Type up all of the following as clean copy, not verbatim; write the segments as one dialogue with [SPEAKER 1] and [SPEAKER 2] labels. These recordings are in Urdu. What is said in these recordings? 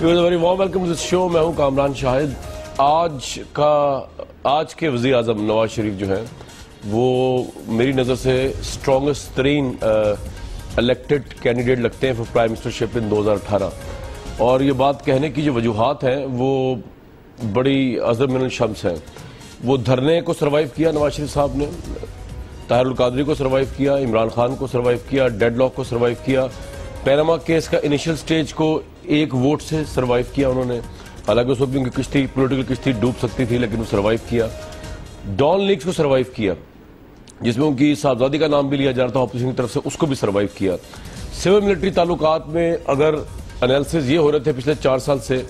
[SPEAKER 1] Very warm welcome to this show. میں ہوں کامران شاہد. آج کے وزیر اعظم نواز شریف جو ہیں وہ میری نظر سے اسٹرانگسٹ ترین الیکٹڈ کینڈیڈیٹ لگتے ہیں فار پرائم منسٹرشپ ان 2018. اور یہ بات کہنے کی جو وجوہات ہیں وہ بڑی اعظم من الشمس ہیں. وہ دھرنے کو سروائیو کیا نواز شریف صاحب نے, طاہر القادری کو سروائیو کیا, عمران خان کو سروائیو کیا, ڈیڈ لاک کو سروائیو کیا, پیناما کیس کا انیشل سٹیج کو ایک ووٹ سے سروائیو کیا انہوں نے. حالانکہ اس وقت بھی ان کی کشتی پولیٹیکل کشتی ڈوب سکتی تھی لیکن وہ سروائیو کیا. ڈان لیکس کو سروائیو کیا جس میں ان کی صاحبزادی کا نام بھی لیا جا رہا تھا اپوزیشن کی طرف سے, اس کو بھی سروائیو کیا. سول ملٹری تعلقات میں اگر انالیسز یہ ہو رہے تھے پچھلے 4 سال سے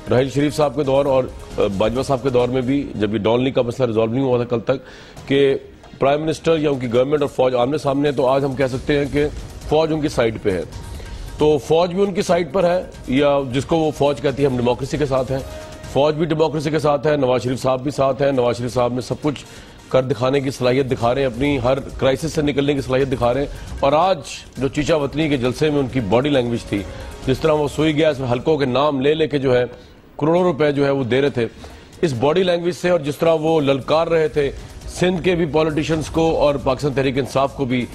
[SPEAKER 1] راحیل شریف صاحب کے دور اور باجوہ صاحب کے دور میں بھی, جب یہ ڈان لیک کا مسئلہ ریزالو نہیں ہوا تھا کل تک, کہ پرائم منسٹر یا ان کی گورنمنٹ اور فوج آمنے سامنے ہے, تو آج ہم کہہ سکتے ہیں کہ فوج ان کی سائڈ پہ ہے. تو فوج بھی ان کی سائڈ پر ہے, یا جس کو وہ فوج کہتی ہے ہم ڈیموکریسی کے ساتھ ہیں. فوج بھی ڈیموکریسی کے ساتھ ہے, نواز شریف صاحب بھی ساتھ ہیں. نواز شریف صاحب نے سب کچھ کر دکھانے کی صلاحیت دکھا رہے ہیں, اپنی ہر کرائسس سے نکلنے کی صلاحیت دکھا رہے ہیں. اور آج جو چیچا وطنی کے جلسے میں ان کی باڈی لینگویج تھی, جس طرح وہ سوئی گیا اس میں حلقوں کے نام لے کے جو ہے کروڑوں روپے جو ہے وہ دے رہے تھے, اس باڈی لینگویج سے, اور جس طرح وہ للکار رہے تھے سندھ کے بھی پولیٹیشنز کو اور پاکستان تحریک انصاف کو بھی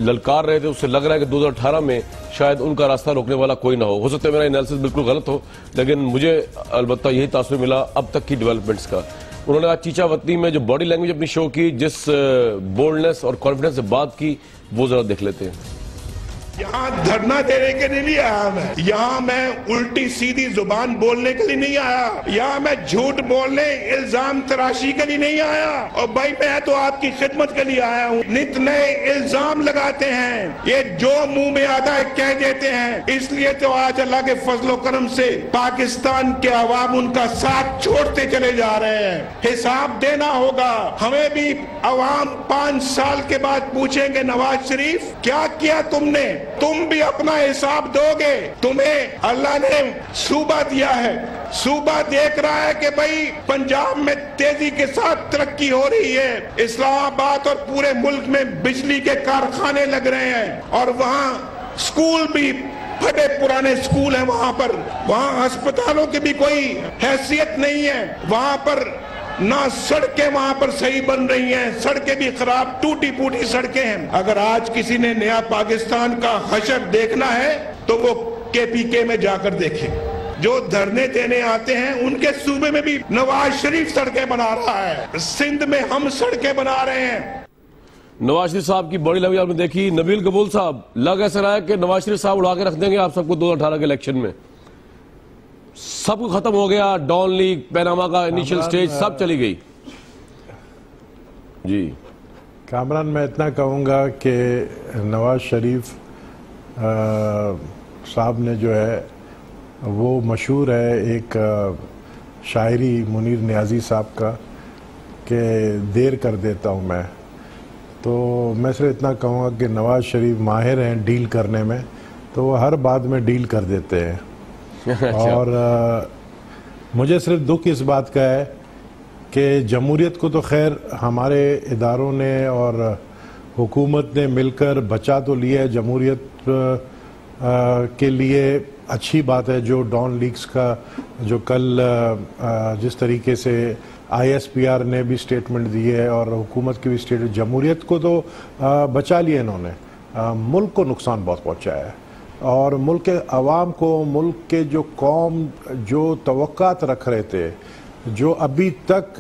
[SPEAKER 1] للکار رہے تھے, اس سے لگ رہا ہے کہ 2018 میں شاید ان کا راستہ روکنے والا کوئی نہ ہو سکتا ہے میرا انالیسس بالکل غلط ہو, لیکن مجھے البتہ یہی تاثر ملا اب تک کی ڈیولپمنٹس کا. انہوں نے آج چیچا وطنی میں جو باڈی لینگویج اپنی شو کی, جس بولڈنس اور کانفیڈنس سے بات کی, وہ ذرا دیکھ لیتے ہیں.
[SPEAKER 2] یہاں دھرنا دینے کے لیے نہیں آیا میں, یہاں میں الٹی سیدھی زبان بولنے کے لیے نہیں آیا, یہاں میں جھوٹ بولنے الزام تراشی کے لیے نہیں آیا. اور بھائی میں تو آپ کی خدمت کے لیے آیا ہوں. نت نئے الزام لگاتے ہیں, یہ جو منہ میں آتا ہے کہہ دیتے ہیں. اس لیے تو آج اللہ کے فضل و کرم سے پاکستان کے عوام ان کا ساتھ چھوڑتے چلے جا رہے ہیں. حساب دینا ہوگا ہمیں بھی. عوام 5 سال کے بعد پوچھیں گے نواز شریف کیا کیا تم نے, تم بھی اپنا حساب دو گے. تمہیں اللہ نے صوبہ دیا ہے, صوبہ دیکھ رہا ہے کہ بھئی پنجاب میں تیزی کے ساتھ ترقی ہو رہی ہے, اسلام آباد اور پورے ملک میں بجلی کے کارخانے لگ رہے ہیں, اور وہاں سکول بھی پھٹے پرانے سکول ہیں وہاں پر, وہاں ہسپتالوں کی بھی کوئی حیثیت نہیں ہے, وہاں پر نہ سڑکیں وہاں پر صحیح بن رہی ہیں, سڑکیں بھی خراب ٹوٹی پوٹی سڑکیں ہیں. اگر آج کسی نے نیا پاکستان کا حشر دیکھنا ہے تو وہ KPK میں جا کر دیکھیں. جو دھرنے دینے آتے ہیں ان کے صوبے میں بھی نواز شریف سڑکیں بنا رہا ہے, سندھ میں ہم سڑکیں بنا رہے ہیں.
[SPEAKER 1] نواز شریف صاحب کی باڈی لینگویج آپ نے دیکھی. نبیل قبول صاحب, لگ ایسا رہا ہے کہ نواز شریف صاحب اڑا کے رکھ دیں گے آپ سب کو 2018 کے الیکشن میں. سب کو ختم ہو گیا, ڈان لیک, پیناما کا انیشل سٹیج سب چلی گئی. جی
[SPEAKER 3] کامران, میں اتنا کہوں گا کہ نواز شریف صاحب نے جو ہے وہ مشہور ہے ایک شاعری منیر نیازی صاحب کا کہ دیر کر دیتا ہوں میں. تو میں صرف اتنا کہوں گا کہ نواز شریف ماہر ہیں ڈیل کرنے میں, تو وہ ہر بات میں ڈیل کر دیتے ہیں. اور مجھے صرف دکھ اس بات کا ہے کہ جمہوریت کو تو خیر ہمارے اداروں نے اور حکومت نے مل کر بچا تو لیا ہے. جمہوریت کے لیے اچھی بات ہے جو ڈان لیکس کا جو کل جس طریقے سے ISPR نے بھی سٹیٹمنٹ دی ہے اور حکومت کی بھی سٹیٹمنٹ, جمہوریت کو تو بچا لیا انہوں نے. ملک کو نقصان بہت پہنچایا ہے, اور ملک کے عوام کو, ملک کے جو قوم جو توقعات رکھ رہے تھے, جو ابھی تک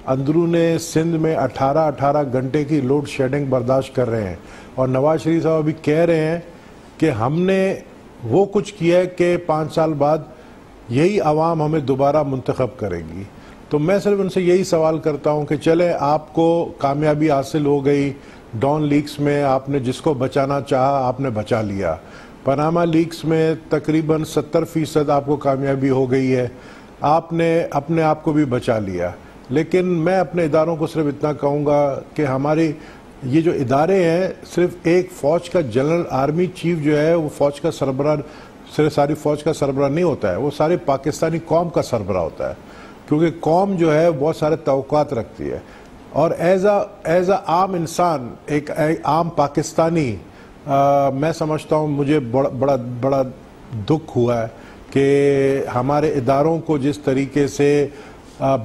[SPEAKER 3] اندرون سندھ میں 18 گھنٹے کی لوڈ شیڈنگ برداشت کر رہے ہیں, اور نواز شریف صاحب ابھی کہہ رہے ہیں کہ ہم نے وہ کچھ کیا ہے کہ 5 سال بعد یہی عوام ہمیں دوبارہ منتخب کرے گی. تو میں صرف ان سے یہی سوال کرتا ہوں کہ چلے آپ کو کامیابی حاصل ہو گئی, ڈان لیکس میں آپ نے جس کو بچانا چاہا آپ نے بچا لیا, پاناما لیکس میں تقریباً 70% آپ کو کامیابی ہو گئی ہے, آپ نے اپنے آپ کو بھی بچا لیا. لیکن میں اپنے اداروں کو صرف اتنا کہوں گا کہ ہماری یہ جو ادارے ہیں, صرف ایک فوج کا جنرل آرمی چیف جو ہے وہ فوج کا سربراہ, صرف ساری فوج کا سربراہ نہیں ہوتا ہے, وہ سارے پاکستانی قوم کا سربراہ ہوتا ہے, کیونکہ قوم جو ہے بہت سارے توقعات رکھتی ہے. اور ایز اے عام انسان, ایک عام پاکستانی, میں سمجھتا ہوں مجھے بڑا دکھ ہوا ہے کہ ہمارے اداروں کو جس طریقے سے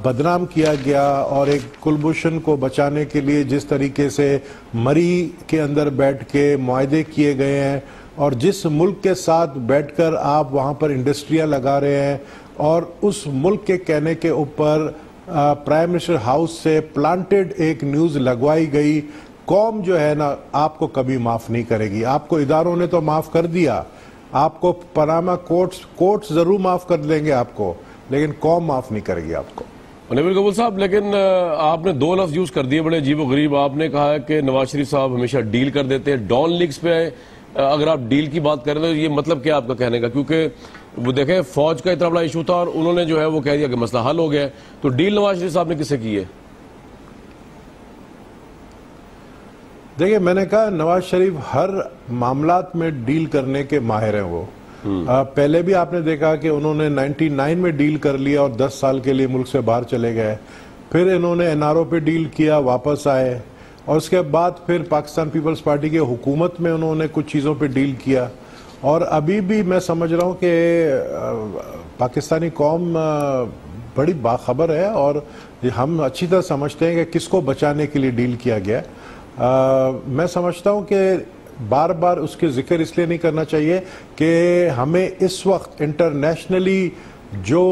[SPEAKER 3] بدنام کیا گیا اور ایک کلبھوشن کو بچانے کے لیے جس طریقے سے مری کے اندر بیٹھ کے معاہدے کیے گئے ہیں اور جس ملک کے ساتھ بیٹھ کر آپ وہاں پر انڈسٹریاں لگا رہے ہیں اور اس ملک کے کہنے کے اوپر پرائم منسٹر ہاؤس سے پلانٹڈ ایک نیوز لگوائی گئی، قوم جو ہے نا آپ کو کبھی معاف نہیں کرے گی. آپ کو اداروں نے تو معاف کر دیا، آپ کو پاناما کورٹس ضرور معاف کر لیں گے آپ کو، لیکن قوم معاف نہیں کرے گی آپ کو.
[SPEAKER 1] نبیل قبول صاحب، لیکن آپ نے دو لفظ یوز کر دیے بڑے عجیب و غریب. آپ نے کہا ہے کہ نواز شریف صاحب ہمیشہ ڈیل کر دیتے ہیں. ڈان لیگز پہ اگر آپ ڈیل کی بات کریں تو یہ مطلب کیا آپ کا کہنے کا؟ کیونکہ وہ دیکھیں فوج کا اتنا بڑا ایشو تھا اور انہوں نے جو ہے وہ کہہ دیا کہ مسئلہ حل ہو گیا ہے، تو ڈیل نواز شریف صاحب نے کس سے کی ہے؟
[SPEAKER 3] دیکھیں، میں نے کہا نواز شریف ہر معاملات میں ڈیل کرنے کے ماہر ہیں. وہ پہلے بھی آپ نے دیکھا کہ انہوں نے 99 میں ڈیل کر لیا اور 10 سال کے لیے ملک سے باہر چلے گئے. پھر انہوں نے NRO پہ ڈیل کیا، واپس آئے، اور اس کے بعد پھر پاکستان پیپلز پارٹی کے حکومت میں انہوں نے کچھ چیزوں پہ ڈیل کیا. اور ابھی بھی میں سمجھ رہا ہوں کہ پاکستانی قوم بڑی باخبر ہے اور ہم اچھی طرح سمجھتے ہیں کہ کس کو بچانے کے لیے ڈیل کیا گیا. میں سمجھتا ہوں کہ بار بار اس کے ذکر اس لیے نہیں کرنا چاہیے کہ ہمیں اس وقت انٹرنیشنلی جو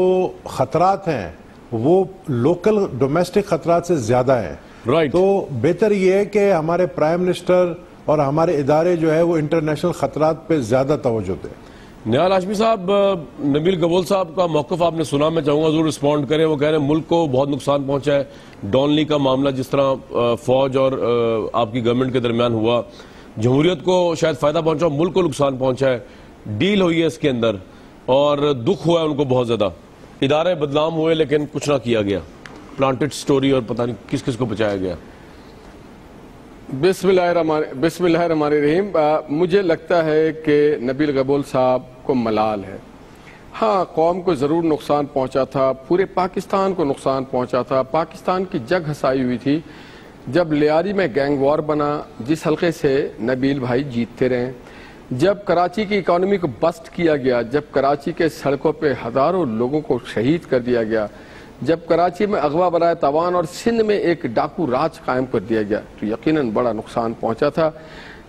[SPEAKER 3] خطرات ہیں وہ لوکل ڈومیسٹک خطرات سے زیادہ ہیں. تو بہتر یہ ہے کہ ہمارے پرائم منسٹر اور ہمارے ادارے جو ہے وہ انٹرنیشنل خطرات پہ زیادہ توجہ دیں.
[SPEAKER 1] نہال ہاشمی صاحب، نبیل قبول صاحب کا موقف آپ نے سنا، میں چاہوں گا ضرور رسپونڈ کریں. وہ کہہ رہے ہیں ملک کو بہت نقصان پہنچا ہے. ڈان لی کا معاملہ جس طرح فوج اور آپ کی گورنمنٹ کے درمیان ہوا، جمہوریت کو شاید فائدہ پہنچا، ملک کو نقصان پہنچا ہے. ڈیل ہوئی ہے اس کے اندر اور دکھ ہوا ہے ان کو بہت زیادہ. ادارے بدنام ہوئے لیکن کچھ نہ کیا گیا. پلانٹڈ سٹوری اور پتہ نہیں کس کس کو بچایا گیا.
[SPEAKER 4] بسم اللہ الرحمن الرحیم. مجھے لگتا ہے کہ نبیل قبول صاحب کو ملال ہے. ہاں، قوم کو ضرور نقصان پہنچا تھا، پورے پاکستان کو نقصان پہنچا تھا. پاکستان کی جگ ہسائی ہوئی تھی جب لیاری میں گینگ وار بنا، جس حلقے سے نبیل بھائی جیتتے رہے. جب کراچی کی اکانومی کو بسٹ کیا گیا، جب کراچی کے سڑکوں پہ ہزاروں لوگوں کو شہید کر دیا گیا، جب کراچی میں اغوا برائے تاوان اور سندھ میں ایک ڈاکو راج قائم کر دیا گیا، تو یقیناً بڑا نقصان پہنچا تھا.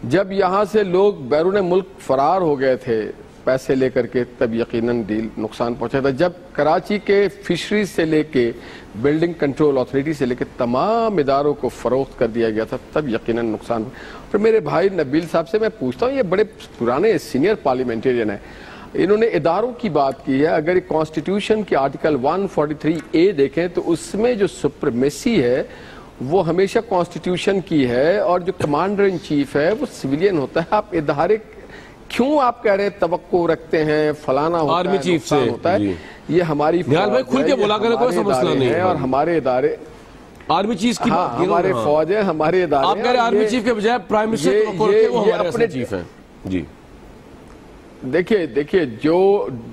[SPEAKER 4] جب یہاں سے لوگ بیرون ملک فرار ہو گئے تھے پیسے لے کر کے، تب یقیناً نقصان پہنچا تھا. جب کراچی کے فشریز سے لے کے بلڈنگ کنٹرول اتھارٹی سے لے کے تمام اداروں کو فروخت کر دیا گیا تھا، تب یقیناً نقصان. اور میرے بھائی نبیل صاحب سے میں پوچھتا ہوں، یہ بڑے پرانے سینئر پارلیمنٹیرین ہیں، انہوں نے اداروں کی بات کی ہے. اگر کانسٹیٹیوشن کی آرٹیکل 143A دیکھیں تو اس میں جو سپریمیسی ہے وہ ہمیشہ کانسٹیٹیوشن کی ہے، اور جو کمانڈر ان چیف ہے وہ سویلین ہوتا ہے. آپ ادارے کیوں آپ کہہ رہے ہیں توقع رکھتے ہیں فلانا ہوتا ہے،
[SPEAKER 1] آرمی چیف سے
[SPEAKER 4] ہوتا ہے؟ یہ ہماری
[SPEAKER 1] کھل کے بولا کرے، کوئی مسئلہ نہیں ہے.
[SPEAKER 4] اور ہمارے ادارے
[SPEAKER 1] آرمی چیف کی
[SPEAKER 4] ہمارے فوج ہے، ہمارے ادارے.
[SPEAKER 1] آپ کہہ رہے ہیں آرمی چیف کے بجائے پرائم منسٹر وہ ہمارے اصل چیف ہیں. جی
[SPEAKER 4] دیکھیے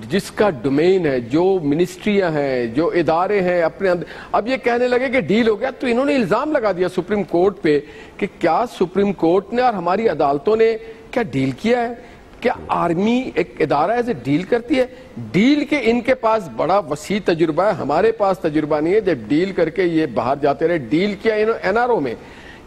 [SPEAKER 4] جس کا ڈومین ہے، جو منسٹریاں ہیں، جو ادارے ہیں اپنے اندر، اب یہ کہنے لگے کہ ڈیل ہو گیا، تو انہوں نے الزام لگا دیا سپریم کورٹ پہ کہ کیا سپریم کورٹ نے اور ہماری عدالتوں نے کیا ڈیل کیا ہے؟ کیا آرمی ایک ادارہ ایسے ڈیل کرتی ہے؟ ڈیل کے ان کے پاس بڑا وسیع تجربہ ہے، ہمارے پاس تجربہ نہیں ہے. جب ڈیل کر کے یہ باہر جاتے رہے، ڈیل کیا NRO میں،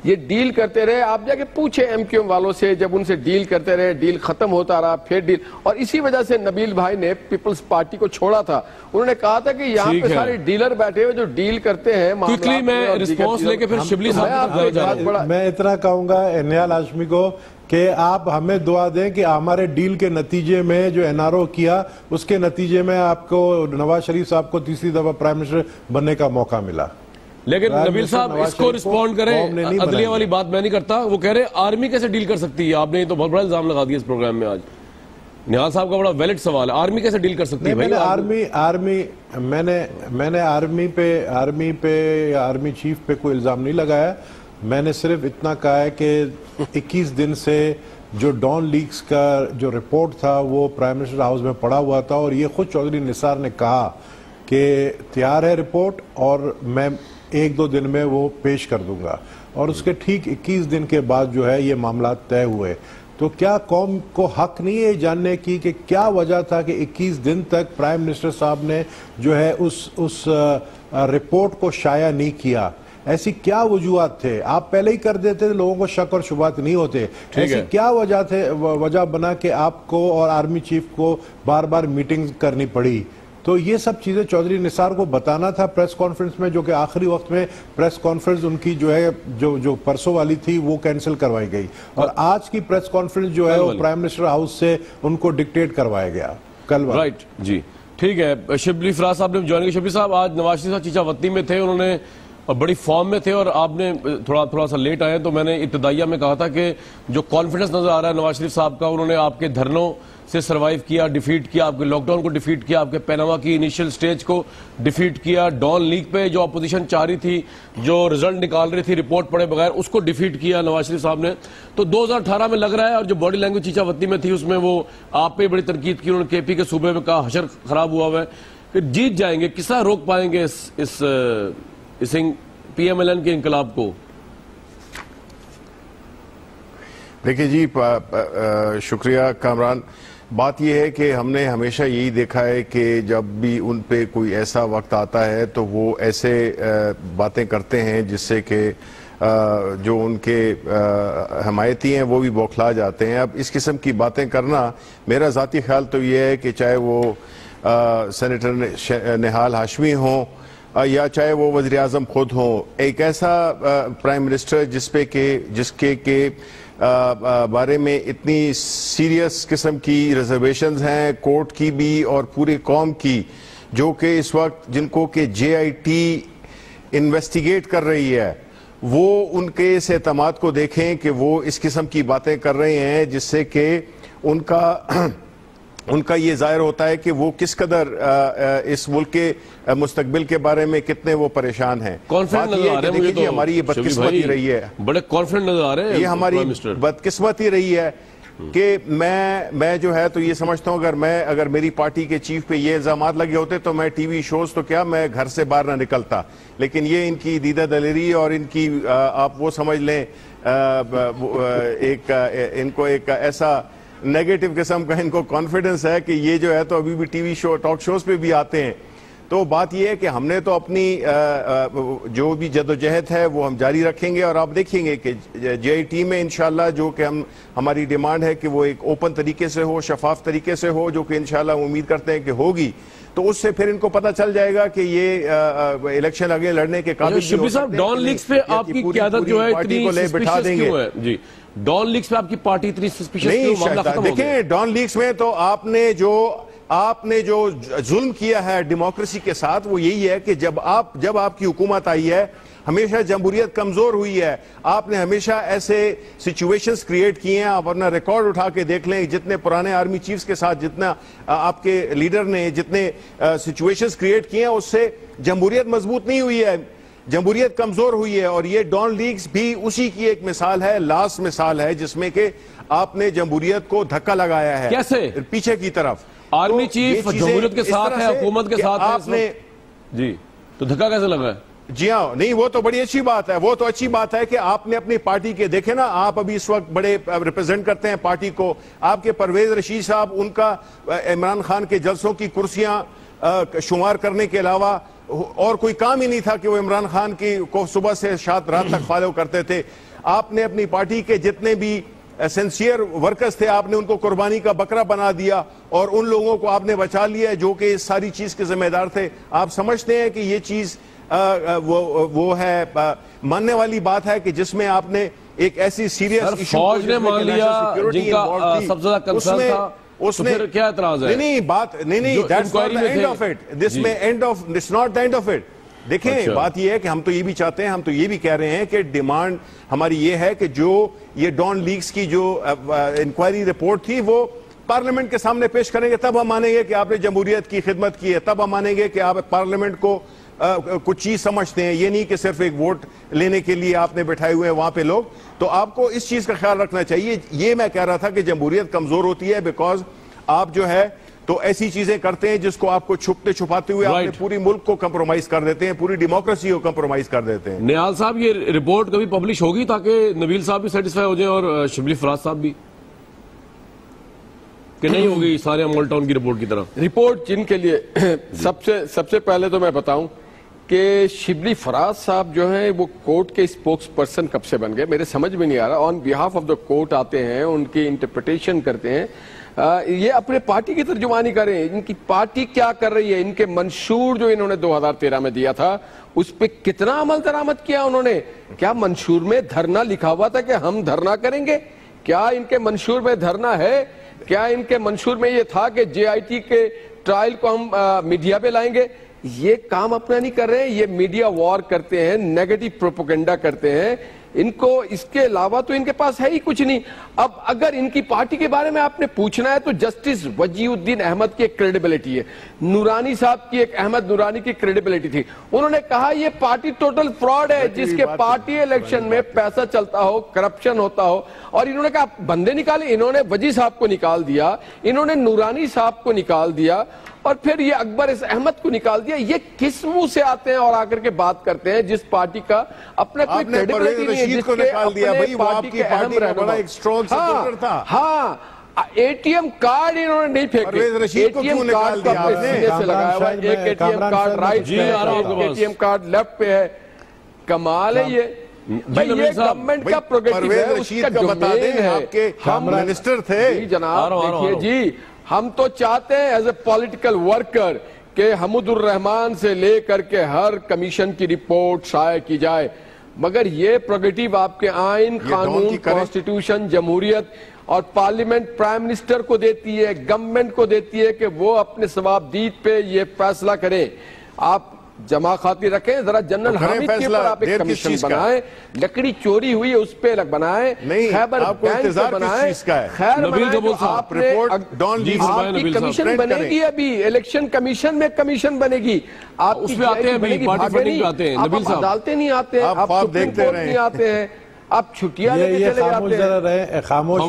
[SPEAKER 4] یہ ڈیل کرتے رہے. آپ جا کے پوچھیں MQM والوں سے، جب ان سے ڈیل کرتے رہے، ڈیل ختم ہوتا رہا، پھر ڈیل. اور اسی وجہ سے نبیل بھائی نے پیپلز پارٹی کو چھوڑا تھا. انہوں نے کہا تھا کہ یہاں پہ سارے ڈیلر بیٹھے ہوئے جو ڈیل کرتے ہیں.
[SPEAKER 3] میں اتنا کہوں گا نہال ہاشمی کو کہ آپ ہمیں دعا دیں کہ ہمارے ڈیل کے نتیجے میں جو NRO کیا، اس کے نتیجے میں آپ کو نواز شریف صاحب کو تیسری دفعہ پرائم منسٹر بننے کا موقع ملا.
[SPEAKER 1] لیکن نبیل صاحب اس کو رسپونڈ کریں، عدلیہ والی بات میں نہیں کرتا. وہ کہہ رہے آرمی کیسے ڈیل کر سکتی ہے؟ آپ نے تو بہت بڑا الزام لگا دیا اس پروگرام میں آج. نہال صاحب کا بڑا ویلڈ سوال ہے، آرمی کیسے ڈیل کر سکتی ہے؟
[SPEAKER 3] میں نے آرمی پہ آرمی چیف پہ کوئی الزام نہیں لگایا. میں نے صرف اتنا کہا ہے کہ 21 دن سے جو ڈان لیگز کا جو رپورٹ تھا وہ پرائم منسٹر ہاؤس میں پڑا ہوا تھا، اور یہ خود چودھری نثار نے کہا کہ تیار ہے رپورٹ اور میں 1-2 دن میں وہ پیش کر دوں گا. اور اس کے ٹھیک 21 دن کے بعد جو ہے یہ معاملات طے ہوئے. تو کیا قوم کو حق نہیں ہے جاننے کی کہ کیا وجہ تھا کہ 21 دن تک پرائم منسٹر صاحب نے جو ہے اس رپورٹ کو شائع نہیں کیا؟ ایسی کیا وجوہات تھے؟ آپ پہلے ہی کر دیتے تھے، لوگوں کو شک اور شبہات نہیں ہوتے. ایسی کیا وجہ بنا کہ آپ کو اور آرمی چیف کو بار بار میٹنگ کرنی پڑی؟ تو یہ سب چیزیں چودھری نثار کو بتانا تھا پریس کانفرنس میں، جو کہ آخری وقت میں پریس کانفرنس ان کی جو ہے جو پرسوں والی تھی وہ کینسل کروائی گئی، اور آج کی پریس کانفرنس جو ہے وہ پرائم منسٹر ہاؤس سے ان کو ڈکٹیٹ کروایا گیا کل والا.
[SPEAKER 1] رائٹ جی ٹھیک ہے. شبلی فراز صاحب نے جوائن کیا. شبلی صاحب آج نواز شریف صاحب چیچا وطنی میں تھے، انہوں نے بڑی فارم میں تھے اور آپ نے تھوڑا سا لیٹ آئے، تو میں نے ابتدائیہ میں کہا تھا کہ جو کانفیڈنس نظر آ رہا ہے نواز شریف صاحب کا، انہوں نے آپ کے دھرنوں سے سروائیو کیا، ڈیفیٹ کیا، آپ کے لاک ڈاؤن کو ڈیفیٹ کیا، آپ کے پیناما کی انیشل سٹیج کو ڈیفیٹ کیا، ڈان لیگ پہ جو اپوزیشن چاہ رہی تھی، جو رزلٹ نکال رہی تھی رپورٹ پڑے بغیر، اس کو ڈیفیٹ کیا نواز شریف صاحب نے. تو 2018 میں لگ رہا ہے، اور جو باڈی لینگویج چیچا وطنی میں تھی اس میں وہ آپ پہ بڑی تنقید کی، انہوں نے کے پی کے صوبے میں کہا حشر خراب ہوا ہوا ہے کہ جیت جائیں گے. کس طرح روک پائیں گے اس پی ایم ایل این کے انقلاب کو؟
[SPEAKER 5] دیکھیں جی، شکریہ کامران. بات یہ ہے کہ ہم نے ہمیشہ یہی دیکھا ہے کہ جب بھی ان پہ کوئی ایسا وقت آتا ہے تو وہ ایسے باتیں کرتے ہیں جس سے کہ جو ان کے حمایتی ہیں وہ بھی بوکھلا جاتے ہیں. اب اس قسم کی باتیں کرنا، میرا ذاتی خیال تو یہ ہے کہ چاہے وہ سینیٹر نہال ہاشمی ہوں یا چاہے وہ وزیر اعظم خود ہوں، ایک ایسا پرائم منسٹر جس کے بارے میں اتنی سیریس قسم کی ریزرویشنز ہیں کورٹ کی بھی اور پوری قوم کی، جو کہ اس وقت جن کو کہ جے آئی ٹی انویسٹیگیٹ کر رہی ہے، وہ ان کے اس اعتماد کو دیکھیں کہ وہ اس قسم کی باتیں کر رہے ہیں جس سے کہ ان کا یہ ظاہر ہوتا ہے کہ وہ کس قدر اس ملک کے مستقبل کے بارے میں کتنے وہ پریشان ہیں.
[SPEAKER 1] کانفیڈنٹ نظر آ رہے ہیں مجھے تو،
[SPEAKER 5] ہماری یہ بدقسمتی رہی ہے،
[SPEAKER 1] بڑے کانفیڈنٹ نظر آ رہے ہیں.
[SPEAKER 5] یہ ہماری بدقسمتی رہی ہے کہ میں جو ہے تو یہ سمجھتا ہوں اگر میری پارٹی کے چیف پہ یہ الزامات لگے ہوتے تو میں ٹی وی شوز تو کیا، میں گھر سے باہر نہ نکلتا. لیکن یہ ان کی دیدہ دلیری اور ان کی آپ وہ سمجھ لیں ان کو ایک ایسا نیگیٹو قسم کا ان کو کانفیڈنس ہے کہ یہ جو ہے تو ابھی بھی ٹی وی شو ٹاک شوز پہ بھی آتے ہیں. تو بات یہ ہے کہ ہم نے تو اپنی جو بھی جدوجہد ہے وہ ہم جاری رکھیں گے، اور آپ دیکھیں گے کہ جے آئی ٹی میں انشاءاللہ جو کہ ہماری ڈیمانڈ ہے کہ وہ ایک اوپن طریقے سے ہو، شفاف طریقے سے ہو، جو کہ انشاءاللہ امید کرتے ہیں کہ ہوگی، تو اس سے پھر ان کو پتہ چل جائے گا کہ یہ الیکشن آگے لڑنے کے قابل نہیں ہو سکتے.
[SPEAKER 1] ڈان لیگز پہ آپ کی قیادت جو ہے اتنی سسپیشس کیوں ہے؟ جی ڈان لیگز پہ آپ کی پارٹی اتنی سسپیشس کیوں؟ معاملہ ختم ہو گیا.
[SPEAKER 5] دیکھیں ڈان لیگز میں تو آپ نے جو ظلم کیا ہے ڈیموکریسی کے ساتھ وہ یہی ہے کہ جب آپ کی حکومت آئی ہے ہمیشہ جمہوریت کمزور ہوئی ہے. آپ نے ہمیشہ ایسے سچویشنز کریٹ کیے ہیں. آپ اپنا ریکارڈ اٹھا کے دیکھ لیں، جتنے پرانے آرمی چیفز کے ساتھ جتنا آپ کے لیڈر نے جتنے سچویشنز کریٹ کیے ہیں اس سے جمہوریت مضبوط نہیں ہوئی ہے، جمہوریت کمزور ہوئی ہے. اور یہ ڈان لیگز بھی اسی کی ایک مثال ہے، لاسٹ مثال ہے، جس میں کہ آپ نے جمہوریت کو دھکا لگایا ہے
[SPEAKER 1] کیسے
[SPEAKER 5] پیچھے کی طرف.
[SPEAKER 1] آرمی چیف جمہوریت کے ساتھ ہے، حکومت کے ساتھ ہے، آپ نے جی تو دھکا کیسے لگا ہے؟
[SPEAKER 5] جی ہاں، نہیں وہ تو بڑی اچھی بات ہے، وہ تو اچھی بات ہے کہ آپ نے اپنی پارٹی کے دیکھیں نا، آپ ابھی اس وقت بڑے ریپرزینٹ کرتے ہیں پارٹی کو. آپ کے پرویز رشید صاحب، ان کا عمران خان کے جلسوں کی کرسیاں شمار کرنے کے علاوہ اور کوئی کام ہی نہیں تھا کہ وہ عمران خان کی کو صبح سے رات تک فالو کرتے تھے. آپ نے اپنی پارٹی کے جتنے بھی سینسیئر ورکرز تھے آپ نے ان کو قربانی کا بکرا بنا دیا، اور ان لوگوں کو آپ نے بچا لیا جو کہ اس ساری چیز کے ذمہ دار تھے. آپ سمجھتے ہیں کہ یہ چیز وہ ہے ماننے والی بات ہے کہ جس میں آپ نے ایک ایسی سیریس ایشو
[SPEAKER 1] فوج نے مان لیا جن کا سب سے زیادہ کنسرن تھا،
[SPEAKER 5] اس میں
[SPEAKER 1] پھر کیا اعتراض ہے؟
[SPEAKER 5] نہیں that's not the end of it. This may end of, it's not the end of it. دیکھیں بات یہ ہے کہ ہم تو یہ بھی چاہتے ہیں، ہم تو یہ بھی کہہ رہے ہیں کہ ڈیمانڈ ہماری یہ ہے کہ جو یہ ڈان لیگز کی جو انکوائری رپورٹ تھی وہ پارلیمنٹ کے سامنے پیش کریں گے، تب ہم مانیں گے کہ آپ نے جمہوریت کی خدمت کی ہے، تب ہم مانیں گے کہ آپ پارلیمنٹ کو کچھ چیز سمجھتے ہیں. یہ نہیں کہ صرف ایک ووٹ لینے کے لیے آپ نے بٹھائے ہوئے ہیں وہاں پہ لوگ. تو آپ کو اس چیز کا خیال رکھنا چاہیے. یہ میں کہہ رہا تھا کہ جمہوریت کمزور ہوتی ہے بیکاز آپ جو ہے تو ایسی چیزیں کرتے ہیں جس کو آپ کو چھپتے چھپاتے ہوئے آپ نے پوری ملک کو کمپرومائز کر دیتے ہیں، پوری ڈیموکریسی کو کمپرومائز کر دیتے ہیں.
[SPEAKER 1] نیال صاحب یہ رپورٹ کبھی پبلش ہوگی تاکہ نبیل صاحب بھی سیٹسفائی ہو جائیں اور شبلی فراز صاحب بھی؟ کہ نہیں ہوگی سارے مال ٹاؤن کی رپورٹ کی طرح؟
[SPEAKER 4] رپورٹ جن کے لیے سب سے پہلے تو میں بتاؤں کہ شبلی فراز صاحب جو ہیں وہ کورٹ کے اسپوکس پرسن کب سے بن گئے، میرے سمجھ میں نہیں آ رہا. آن بیہاف آف دا کورٹ آتے ہیں، ان کی انٹرپریٹیشن کرتے ہیں. یہ اپنے پارٹی کی ترجمانی کریں، ان کی پارٹی کیا کر رہی ہے، ان کے منشور جو انہوں نے 2013 میں دیا تھا اس پہ کتنا عمل درآمد کیا انہوں نے. کیا منشور میں دھرنا لکھا ہوا تھا کہ ہم دھرنا کریں گے؟ کیا ان کے منشور میں دھرنا ہے؟ کیا ان کے منشور میں یہ تھا کہ جے آئی ٹی کے ٹرائل کو ہم میڈیا پہ لائیں گے؟ یہ کام اپنا نہیں کر رہے ہیں، یہ میڈیا وار کرتے ہیں، نیگیٹو پروپیگنڈا کرتے ہیں. ان کو اس کے علاوہ تو ان کے پاس ہے ہی کچھ نہیں. اب اگر ان کی پارٹی کے بارے میں آپ نے پوچھنا ہے تو جسٹس وجی الدین احمد کی ایک کریڈیبلٹی ہے، نورانی صاحب کی، ایک احمد نورانی کی کریڈیبلٹی تھی. انہوں نے کہا یہ پارٹی ٹوٹل فراڈ ہے، جس کے پارٹی الیکشن میں پیسہ چلتا ہو، کرپشن ہوتا ہو. اور انہوں نے کہا بندے نکالے، انہوں نے وجی صاحب کو نکال دیا، انہوں نے نورانی صاحب کو نکال دیا، اور پھر یہ اکبر احمد کو نکال دیا. یہ کس منہ سے آتے ہیں اور آ کر کے بات کرتے ہیں جس پارٹی کا اپنا کوئی کریڈیبلٹی نہیں ہے، جس کے اپنے پارٹی کے اہم رہنما. ہاں اے ٹی ایم کارڈ انہوں نے نہیں پھینکے، اے ٹی ایم کارڈ کو اپنے سینے سے لگایا ہوا ہے. ایک A T M card right پہ ہے، ایک A T M card left پہ ہے. کمال ہے یہ بھئی، یہ گورنمنٹ کا پروگریٹو ہے، اس کا ڈومین ہے.
[SPEAKER 5] ہم منسٹر تھے
[SPEAKER 4] جناب، دیکھیے جی، ہم تو چاہتے ہیں ایز اے پولیٹیکل ورکر کہ حمود الرحمان سے لے کر کے ہر کمیشن کی رپورٹ شائع کی جائے، مگر یہ پروگریٹو آپ کے آئین، قانون، کانسٹیٹیوشن، جمہوریت اور پارلیمنٹ پرائم منسٹر کو دیتی ہے، گورنمنٹ کو دیتی ہے کہ وہ اپنے ثوابدید پہ یہ فیصلہ کریں. آپ جمع خاطر رکھیں، ذرا جنرل حامد کے اوپر آپ ایک کمیشن بنائیں، لکڑی چوری ہوئی ہے اس پہ بنائیں، خیبر بینک پہ بنائیں، خیر بنائیں. آپ کی کمیشن بنے گی، ابھی الیکشن کمیشن میں کمیشن بنے گی. آپ
[SPEAKER 1] اس میں آتے ہیں بھی پارٹی فنڈنگ آتے ہیں، نبیل صاحب
[SPEAKER 4] عدالتیں نہیں آتے ہیں، آپ سپریم کورٹ نہیں آتے ہیں، آپ چھٹیاں لے کے چلے جاتے ہیں.
[SPEAKER 3] خاموش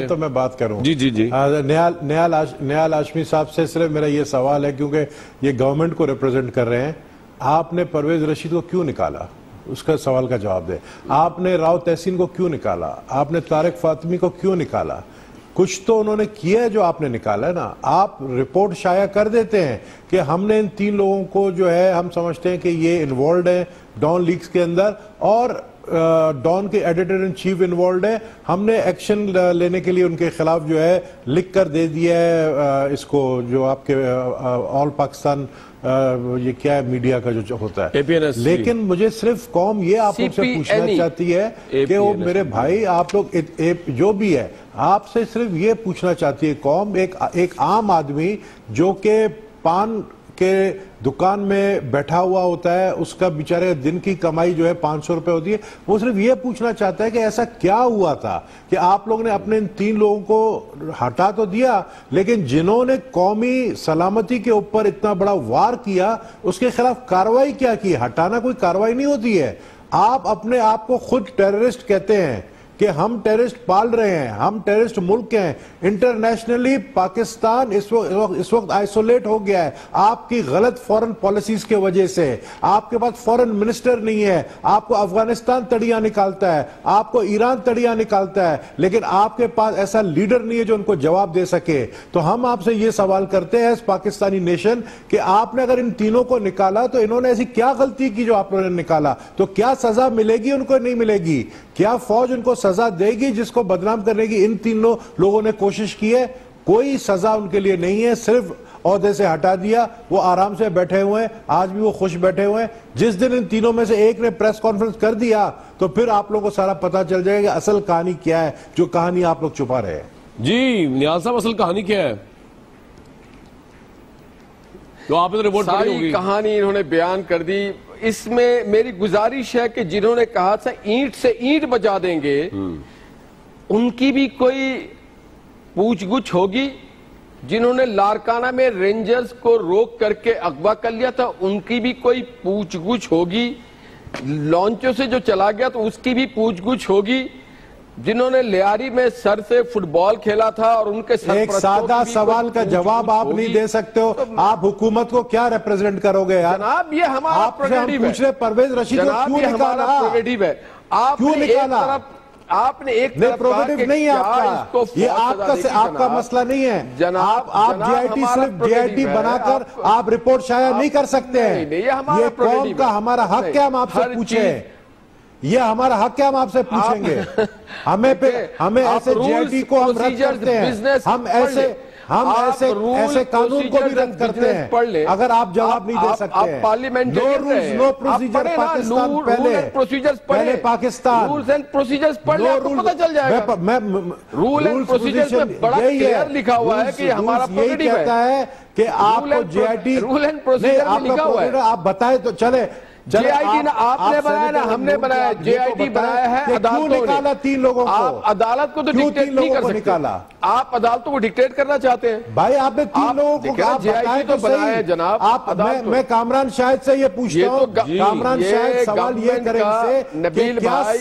[SPEAKER 3] تو میں بات کروں.
[SPEAKER 1] جی
[SPEAKER 3] نیال ہاشمی صاحب سے صرف میرا یہ سوال ہے، کیونکہ یہ گورنمنٹ کو ریپرزینٹ کر رہے ہیں، آپ نے پرویز رشید کو کیوں نکالا؟ اس کا سوال کا جواب دے. آپ نے راؤ تحسین کو کیوں نکالا؟ آپ نے طارق فاطمی کو کیوں نکالا؟ کچھ تو انہوں نے کیا ہے جو آپ نے نکالا ہے نا. آپ رپورٹ شائع کر دیتے ہیں کہ ہم نے ان 3 لوگوں کو جو ہے ہم سمجھتے ہیں کہ یہ انوالوڈ ہیں ڈان لیکس کے اندر، اور ڈان کے ایڈیٹر ان چیف انوالوڈ ہے. ہم نے ایکشن لینے کے لیے ان کے خلاف جو ہے لکھ کر دے دیا ہے اس کو، جو آپ کے آل پاکستان یہ کیا ہے میڈیا کا جو ہوتا ہے. لیکن مجھے صرف قوم یہ آپ لوگ سے پوچھنا چاہتی ہے کہ وہ میرے بھائی آپ لوگ جو بھی ہے، آپ سے صرف یہ پوچھنا چاہتی ہے قوم، ایک عام آدمی جو کہ پان کے دکان میں بیٹھا ہوا ہوتا ہے، اس کا بیچارے دن کی کمائی جو ہے 500 روپے ہوتی ہے، وہ صرف یہ پوچھنا چاہتا ہے کہ ایسا کیا ہوا تھا کہ آپ لوگ نے اپنے ان 3 لوگوں کو ہٹا تو دیا، لیکن جنہوں نے قومی سلامتی کے اوپر اتنا بڑا وار کیا اس کے خلاف کارروائی کیا کی؟ ہٹانا کوئی کارروائی نہیں ہوتی ہے. آپ اپنے آپ کو خود ٹیررسٹ کہتے ہیں کہ ہم ٹیررسٹ پال رہے ہیں، ہم ٹیررسٹ ملک ہیں. انٹرنیشنلی پاکستان اس وقت آئسولیٹ ہو گیا ہے آپ کی غلط فورن پالیسیز کے وجہ سے. آپ کے پاس فورن منسٹر نہیں ہے، آپ کو افغانستان تڑیاں نکالتا ہے، آپ کو ایران تڑیاں نکالتا ہے، لیکن آپ کے پاس ایسا لیڈر نہیں ہے جو ان کو جواب دے سکے. تو ہم آپ سے یہ سوال کرتے ہیں اس پاکستانی نیشن کہ آپ نے اگر ان تینوں کو نکالا تو انہوں نے ایسی کیا غلطی کی جو آپ نے نکالا؟ تو کیا سزا ملے گی؟ ان کو نہیں ملے گی. کیا فوج ان کو سزا دے گی جس کو بدنام کرنے کی ان 3 لوگوں نے کوشش کی ہے؟ کوئی سزا ان کے لیے نہیں ہے، صرف عہدے سے ہٹا دیا. وہ آرام سے بیٹھے ہوئے ہیں، آج بھی وہ خوش بیٹھے ہوئے ہیں. جس دن ان تینوں میں سے ایک نے پریس کانفرنس کر دیا تو پھر آپ لوگوں کو سارا پتا چل جائے گا اصل کہانی کیا ہے، جو کہانی آپ لوگ چھپا رہے ہیں.
[SPEAKER 1] جی نیال صاحب، اصل کہانی کیا ہے؟ تو آپ نے رپورٹ پڑھی ہوگی،
[SPEAKER 4] ساری کہانی انہوں نے بیان کر دی. اس میں میری گزارش ہے کہ جنہوں نے کہا تھا اینٹ سے اینٹ بجا دیں گے، ان کی بھی کوئی پوچھ گچھ ہوگی. جنہوں نے لارکانہ میں رینجرز کو روک کر کے اغوا کر لیا تھا، ان کی بھی کوئی پوچھ گچھ ہوگی. لانچوں سے جو چلا گیا تو اس کی بھی پوچھ گچھ ہوگی. جنہوں نے لیاری میں سر سے فٹ بال کھیلا تھا اور ان کے
[SPEAKER 3] ایک سادہ سوال کا جواب آپ نہیں دے سکتے ہو. آپ حکومت کو کیا ریپریزنٹ کرو گے یار؟
[SPEAKER 4] جناب یہ ہمارا
[SPEAKER 3] پروگریٹو ہے. پرویز رشید کو کیوں نکالا؟
[SPEAKER 4] پروگریٹو ہے. آپ
[SPEAKER 3] کیوں نکالا؟
[SPEAKER 4] آپ نے ایک طرف
[SPEAKER 3] پروگریٹو نہیں ہے آپ کا، یہ آپ کا مسئلہ نہیں ہے. آپ جی آئی ٹی صرف جی آئی ٹی بنا کر آپ رپورٹ شائع نہیں کر سکتے ہیں. یہ قوم کا ہمارا حق ہے، ہم آپ سے پوچھیں. یہ ہمارا حق ہے، ہم آپ سے پوچھیں گے. ہمیں ایسے جی آئی ٹی کو ہم رد کرتے ہیں، ہم ایسے قانون کو بھی رد کرتے ہیں اگر آپ جواب نہیں دے سکتے ہیں. نو رولز نو پروسیجر پاکستان پہلے پاکستان
[SPEAKER 4] رولز اینڈ پروسیجرز پڑھ لیں، آپ کو پتہ چل جائے گا. رول اینڈ پروسیجرز میں بڑا کلیئر لکھا ہوا ہے کہ ہمارا
[SPEAKER 3] یہی کہتا ہے کہ آپ کو G I T
[SPEAKER 4] rule and procedure میں لکھا ہوا ہے.
[SPEAKER 3] آپ بتائیں تو چلے.
[SPEAKER 4] جے آئی ٹی آپ نے بنایا نا ہم نے بنایا. جے آئی ٹی بنایا ہے عدالتوں نے.
[SPEAKER 3] نکالا 3 لوگوں کو؟
[SPEAKER 4] آپ عدالت کو تو ڈکٹیٹ نہیں کر سکتے. آپ عدالتوں کو ڈکٹیٹ کرنا چاہتے ہیں.
[SPEAKER 3] بھائی آپ نے 3 لوگوں کو
[SPEAKER 4] جے آئی ٹی تو بنایا ہے جناب.
[SPEAKER 3] میں کامران شاہد سے یہ پوچھتا ہوں، کامران شاہد سوال یہ کریں سے
[SPEAKER 4] نبیل بھائی،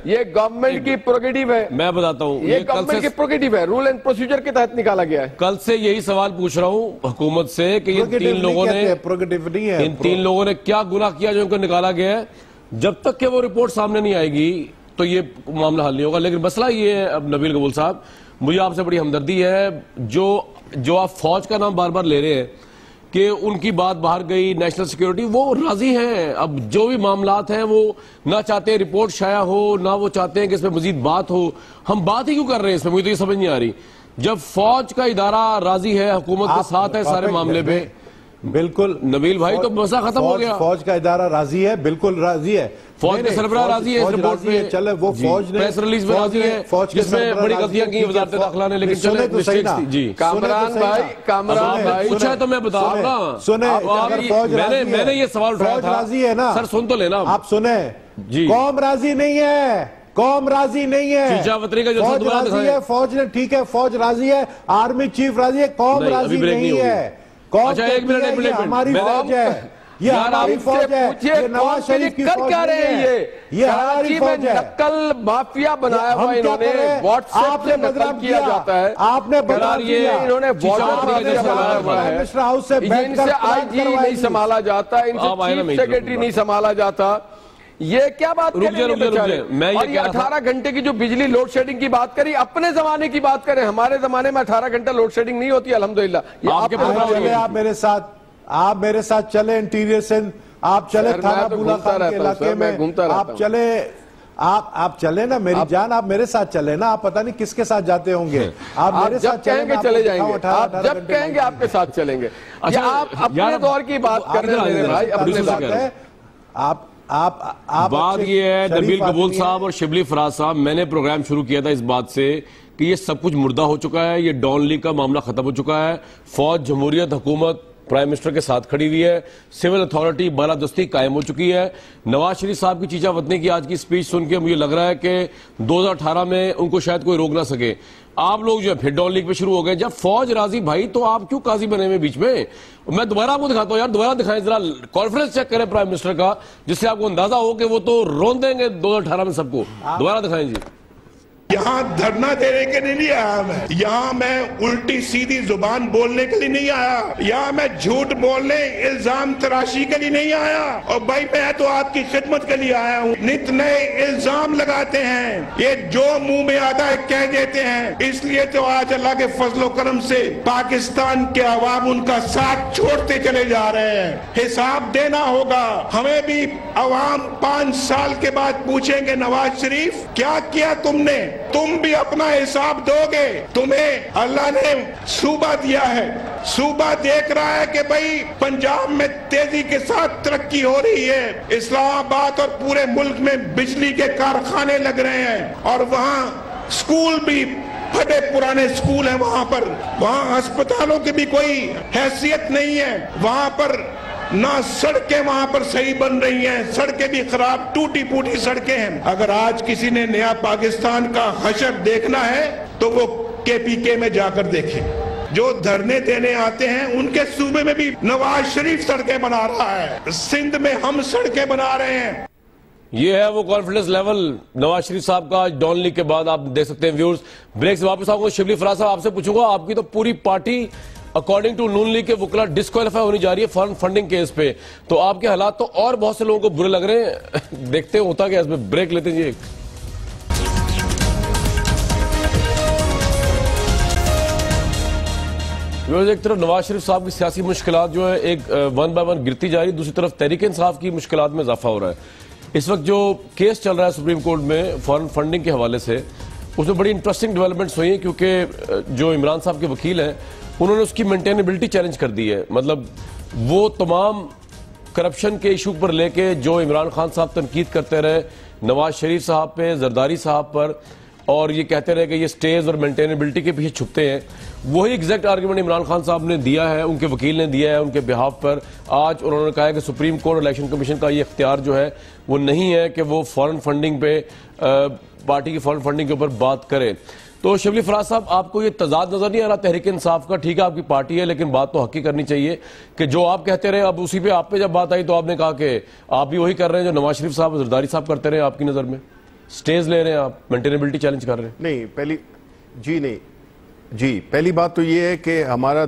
[SPEAKER 4] یہ گورنمنٹ کی پروگیٹیو ہے.
[SPEAKER 1] میں بتاتا ہوں،
[SPEAKER 4] یہ گورنمنٹ کی پروگیٹیو ہے، رول اینڈ پروسیجر کے تحت نکالا گیا ہے.
[SPEAKER 1] کل سے یہی سوال پوچھ رہا ہوں حکومت سے کہ یہ 3 لوگوں نے
[SPEAKER 3] پروگیٹیو نہیں ہے،
[SPEAKER 1] ان 3 لوگوں نے کیا گناہ کیا جو ان کو نکالا گیا ہے. جب تک کہ وہ رپورٹ سامنے نہیں آئے گی تو یہ معاملہ حل نہیں ہوگا. لیکن مسئلہ یہ ہے اب نبیل قبول صاحب، مجھے آپ سے بڑی ہمدردی ہے جو آپ فوج کا نام بار بار لے رہے ہیں کہ ان کی بات باہر گئی، نیشنل سیکیورٹی، وہ راضی ہیں. اب جو بھی معاملات ہیں وہ نہ چاہتے ہیں رپورٹ شائع ہو، نہ وہ چاہتے ہیں کہ اس میں مزید بات ہو. ہم بات ہی کیوں کر رہے ہیں اس میں؟ مجھے تو یہ سمجھ نہیں آ رہی. جب فوج کا ادارہ راضی ہے، حکومت کے ساتھ ہے سارے معاملے پہ.
[SPEAKER 3] بالکل
[SPEAKER 1] نبیل بھائی تو مسئلہ ختم ہو گیا.
[SPEAKER 3] فوج کا ادارہ راضی ہے، بالکل راضی ہے.
[SPEAKER 1] فوج کے سربراہ راضی ہے اس رپورٹ پہ.
[SPEAKER 3] چلے وہ فوج نے
[SPEAKER 1] پریس ریلیز میں راضی ہے جس میں بڑی غلطیاں کی وزارت داخلہ نے، لیکن چلے مسٹیکس تھی. جی
[SPEAKER 4] کامران بھائی
[SPEAKER 1] پوچھا ہے تو میں بتا رہا ہوں نا.
[SPEAKER 3] سنیں،
[SPEAKER 1] میں نے یہ سوال اٹھایا تھا.
[SPEAKER 3] راضی ہے نا،
[SPEAKER 1] سر سن تو لینا.
[SPEAKER 3] آپ سنیں،
[SPEAKER 1] جی
[SPEAKER 3] قوم راضی نہیں ہے، قوم راضی نہیں ہے.
[SPEAKER 1] چیچا وطنی کا جو
[SPEAKER 3] فوج راضی ہے، فوج نے ٹھیک ہے، فوج راضی ہے، آرمی چیف راضی ہے، قوم راضی نہیں ہے.
[SPEAKER 1] اچھا ایک منٹ
[SPEAKER 3] ہماری فوج ہے، یہ ہماری فوج ہے، یہ نواز شریف کی فوج نہیں ہے، یہ ہماری فوج ہے.
[SPEAKER 4] نقل مافیا بنایا ہوا انہوں نے، واٹس ایپ سے نقل کیا جاتا ہے.
[SPEAKER 3] آپ نے بدنام کیا،
[SPEAKER 4] انہوں نے
[SPEAKER 3] منسٹر ہاؤس سے بیٹھ کر
[SPEAKER 4] آئی جی نہیں سنبھالا جاتا، ان سے چیف سیکریٹری نہیں سنبھالا جاتا. یہ کیا بات کریں گے؟ اور یہ 18 گھنٹے کی جو بجلی لوڈ شیڈنگ کی بات کری، اپنے زمانے کی بات کریں. ہمارے زمانے میں 18 گھنٹہ لوڈ شیڈنگ نہیں ہوتی الحمدللہ.
[SPEAKER 3] آپ میرے ساتھ چلے انٹیریئر سندھ، آپ چلے تھانہ بولا خان کے علاقے میں، آپ چلے نا میری جان، آپ میرے ساتھ چلے نا. آپ پتہ نہیں کس کے ساتھ جاتے ہوں گے. آپ میرے ساتھ
[SPEAKER 4] کہیں گے چلے جائیں گے، آپ جب کہیں گے آپ کے ساتھ چلیں گے. آپ اپنے دور کی بات کر رہے ہیں بھائی، اپنے بات ہے.
[SPEAKER 1] بات یہ ہے نبیل قبول صاحب اور شبلی فراز صاحب، میں نے پروگرام شروع کیا تھا اس بات سے کہ یہ سب کچھ مردہ ہو چکا ہے، یہ ڈان لیگ کا معاملہ ختم ہو چکا ہے. فوج، جمہوریت، حکومت پرائم منسٹر کے ساتھ کھڑی ہوئی ہے، سول اتھارٹی بالادستی قائم ہو چکی ہے. نواز شریف صاحب کی چیچا وطنی کی آج کی سپیچ سن کے مجھے لگ رہا ہے کہ 2018 میں ان کو شاید کوئی روک نہ سکے. آپ لوگ جو ہے پھر ڈان لیگ پہ شروع ہو گئے. جب فوج راضی بھائی تو آپ کیوں قاضی بنے ہوئے بیچ میں؟ میں دوبارہ آپ کو دکھاتا ہوں یار، دوبارہ دکھائیں ذرا، کانفرنس چیک کریں پرائم منسٹر کا، جس سے آپ کو اندازہ ہو کہ وہ تو رون دیں گے 2018 میں سب کو. دوبارہ دکھائیں جی.
[SPEAKER 2] یہاں دھرنا دینے کے لیے نہیں آیا میں، یہاں میں الٹی سیدھی زبان بولنے کے لیے نہیں آیا، یہاں میں جھوٹ بولنے، الزام تراشی کے لیے نہیں آیا. اور بھائی میں تو آپ کی خدمت کے لیے آیا ہوں. نت نئے الزام لگاتے ہیں، یہ جو منہ میں آتا ہے کہہ دیتے ہیں. اس لیے تو آج اللہ کے فضل و کرم سے پاکستان کے عوام ان کا ساتھ چھوڑتے چلے جا رہے ہیں. حساب دینا ہوگا ہمیں بھی. عوام 5 سال کے بعد پوچھیں گے نواز شریف کیا کیا تم نے؟ تم بھی اپنا حساب دو گے. تمہیں اللہ نے صوبہ دیا ہے، صوبہ دیکھ رہا ہے کہ بھئی پنجاب میں تیزی کے ساتھ ترقی ہو رہی ہے، اسلام آباد اور پورے ملک میں بجلی کے کارخانے لگ رہے ہیں، اور وہاں سکول بھی پھٹے پرانے سکول ہیں وہاں ہسپتالوں کی بھی کوئی حیثیت نہیں ہے. وہاں پر نہ سڑکیں وہاں پر صحیح بن رہی ہیں، سڑکیں بھی خراب، ٹوٹی پوٹی سڑکیں ہیں. اگر آج کسی نے نیا پاکستان کا حشر دیکھنا ہے تو وہ KPK میں جا کر دیکھیں. جو دھرنے دینے آتے ہیں ان کے صوبے میں بھی نواز شریف سڑکیں بنا رہا ہے، سندھ میں ہم سڑکیں بنا رہے ہیں.
[SPEAKER 1] یہ ہے وہ کانفیڈنس لیول نواز شریف صاحب کا ڈان لیگ کے بعد. آپ دیکھ سکتے ہیں ویورز. بریک سے واپس آؤں گا، شبلی فراز صاحب آپ سے پوچھوں گا، آپ کی تو پوری party according to Noon League کے وکلا ڈسکوالیفائی ہونی جا رہی ہے فارن فنڈنگ کیس پہ. تو آپ کے حالات تو اور بہت سے لوگوں کو برے لگ رہے ہیں. دیکھتے ہیں ہوتا کیا اس میں. بریک لیتے ہیں جی. ایک طرف نواز شریف صاحب کی سیاسی مشکلات جو ہے ایک ون بائی ون گرتی جا رہی, دوسری طرف تحریک انصاف کی مشکلات میں اضافہ ہو رہا ہے. اس وقت جو کیس چل رہا ہے سپریم کورٹ میں فارن فنڈنگ کے حوالے سے, اس میں بڑی انٹرسٹنگ ڈیولپمنٹس ہوئی ہیں, کیونکہ جو عمران صاحب کے وکیل ہیں انہوں نے اس کی مینٹینیبلٹی چیلنج کر دی ہے. مطلب وہ تمام کرپشن کے ایشو پر لے کے جو عمران خان صاحب تنقید کرتے رہے نواز شریف صاحب پہ, زرداری صاحب پر, اور یہ کہتے رہے کہ یہ سٹیز اور مینٹینیبلٹی کے پیچھے چھپتے ہیں, وہی ایگزیکٹ آرگومنٹ عمران خان صاحب نے دیا ہے, ان کے وکیل نے دیا ہے ان کے بہاف پر. آج انہوں نے کہا ہے کہ سپریم کورٹ الیکشن کمیشن کا یہ اختیار جو ہے وہ نہیں ہے کہ وہ فارن فنڈنگ پہ پارٹی کی فارن فنڈنگ کے اوپر بات کرے. تو شبلی فراز صاحب, آپ کو یہ تضاد نظر نہیں آ رہا تحریک انصاف کا؟ ٹھیک ہے آپ کی پارٹی ہے, لیکن بات تو حق کی کرنی چاہیے کہ جو آپ کہتے رہے اب اسی پہ آپ پہ جب بات آئی تو آپ نے کہا کہ آپ بھی وہی کر رہے ہیں جو نواز شریف صاحب زرداری صاحب کرتے رہے. آپ کی نظر میں سٹیز لے رہے ہیں آپ, مینٹینیبلٹی چیلنج کر رہے ہیں.
[SPEAKER 5] نہیں پہلی بات تو یہ ہے کہ ہمارا